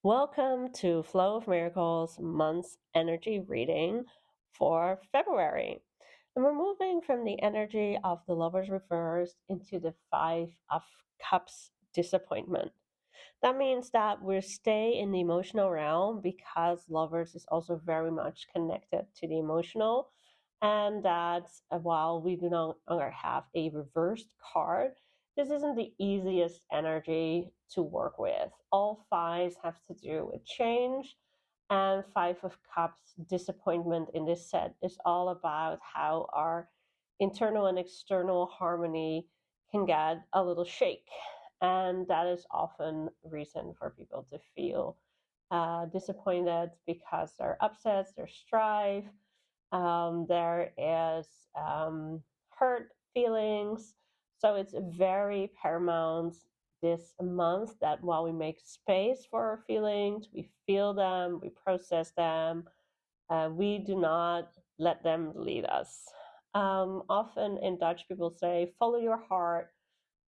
Welcome to Flow of Miracles month's energy reading for February. And we're moving from the energy of the Lovers reversed into the Five of Cups disappointment. That means that we stay in the emotional realm because Lovers is also very much connected to the emotional. And that while we do no longer have a reversed card, this isn't the easiest energy to work with. All fives have to do with change, and Five of Cups disappointment in this set is all about how our internal and external harmony can get a little shake. And that is often reason for people to feel disappointed because there are upsets, there's strife, there is hurt feelings. So it's very paramount this month that while we make space for our feelings, we feel them, we process them, we do not let them lead us. Often in Dutch, people say, follow your heart.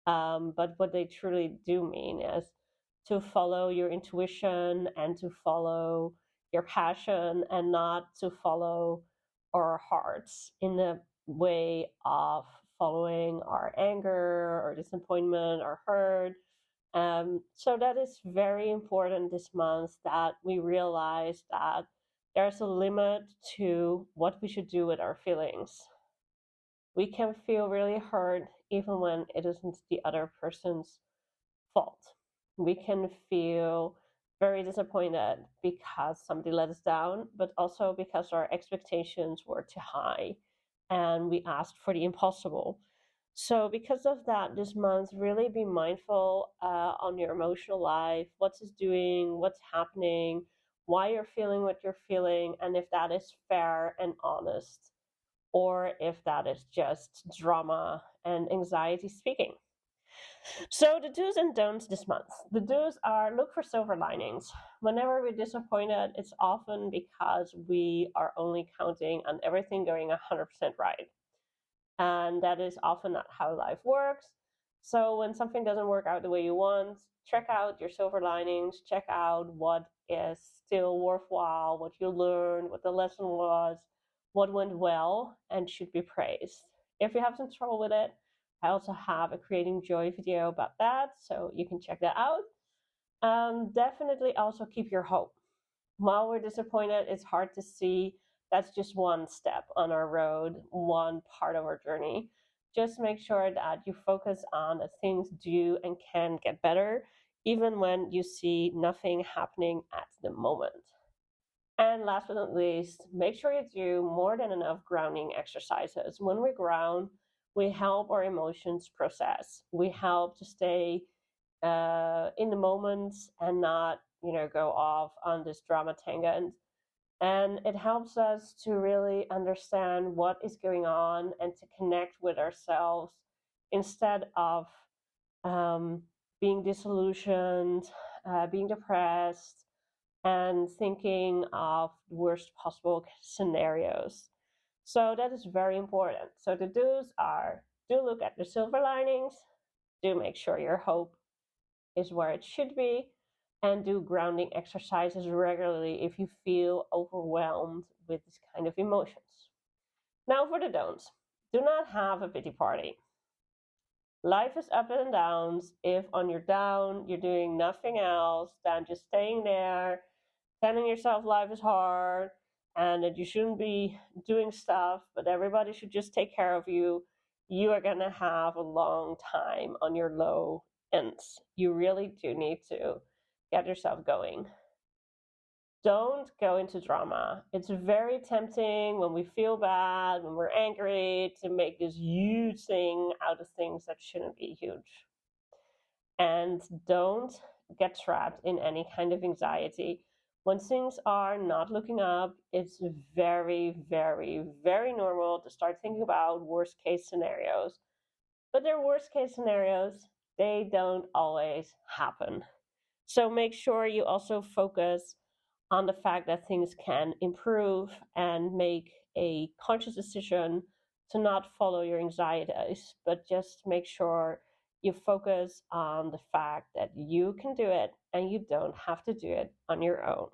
But what they truly do mean is to follow your intuition and to follow your passion and not to follow our hearts in the way of following our anger or disappointment or hurt. So that is very important this month that we realize that there's a limit to what we should do with our feelings. We can feel really hurt even when it isn't the other person's fault. We can feel very disappointed because somebody let us down, but also because our expectations were too high and we asked for the impossible. So, because of that, this month, really be mindful on your emotional life, what's it doing, what's happening, why you're feeling what you're feeling, and if that is fair and honest, or if that is just drama and anxiety speaking. So the do's and don'ts this month. The do's are look for silver linings. Whenever we're disappointed, it's often because we are only counting on everything going 100% right. And that is often not how life works. So when something doesn't work out the way you want, check out your silver linings, check out what is still worthwhile, what you learned, what the lesson was, what went well and should be praised. If you have some trouble with it, I also have a Creating Joy video about that, so you can check that out. Definitely also keep your hope. While we're disappointed, it's hard to see. That's just one step on our road, one part of our journey. Just make sure that you focus on that things do and can get better, even when you see nothing happening at the moment. And last but not least, make sure you do more than enough grounding exercises. When we ground, we help our emotions process. We help to stay in the moment and not, go off on this drama tangent. And it helps us to really understand what is going on and to connect with ourselves instead of being disillusioned, being depressed, and thinking of the worst possible scenarios. So that is very important. So the do's are do look at the silver linings, do make sure your hope is where it should be, and do grounding exercises regularly if you feel overwhelmed with this kind of emotions. Now for the don'ts. Do not have a pity party. Life is up and downs. If on your down, you're doing nothing else than just staying there, telling yourself life is hard and that you shouldn't be doing stuff, but everybody should just take care of you, you are going to have a long time on your low ends. You really do need to get yourself going. Don't go into drama. It's very tempting when we feel bad, when we're angry, to make this huge thing out of things that shouldn't be huge. And don't get trapped in any kind of anxiety. When things are not looking up, it's very, very, very normal to start thinking about worst case scenarios. But they're worst case scenarios, they don't always happen. So make sure you also focus on the fact that things can improve and make a conscious decision to not follow your anxieties, but just make sure you focus on the fact that you can do it and you don't have to do it on your own.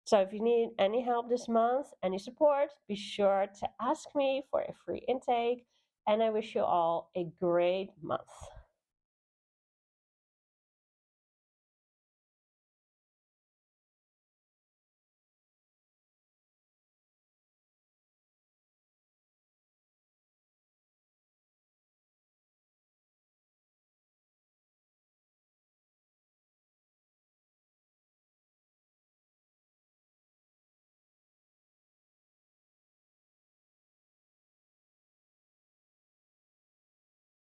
So if you need any help this month, any support, be sure to ask me for a free intake. And I wish you all a great month.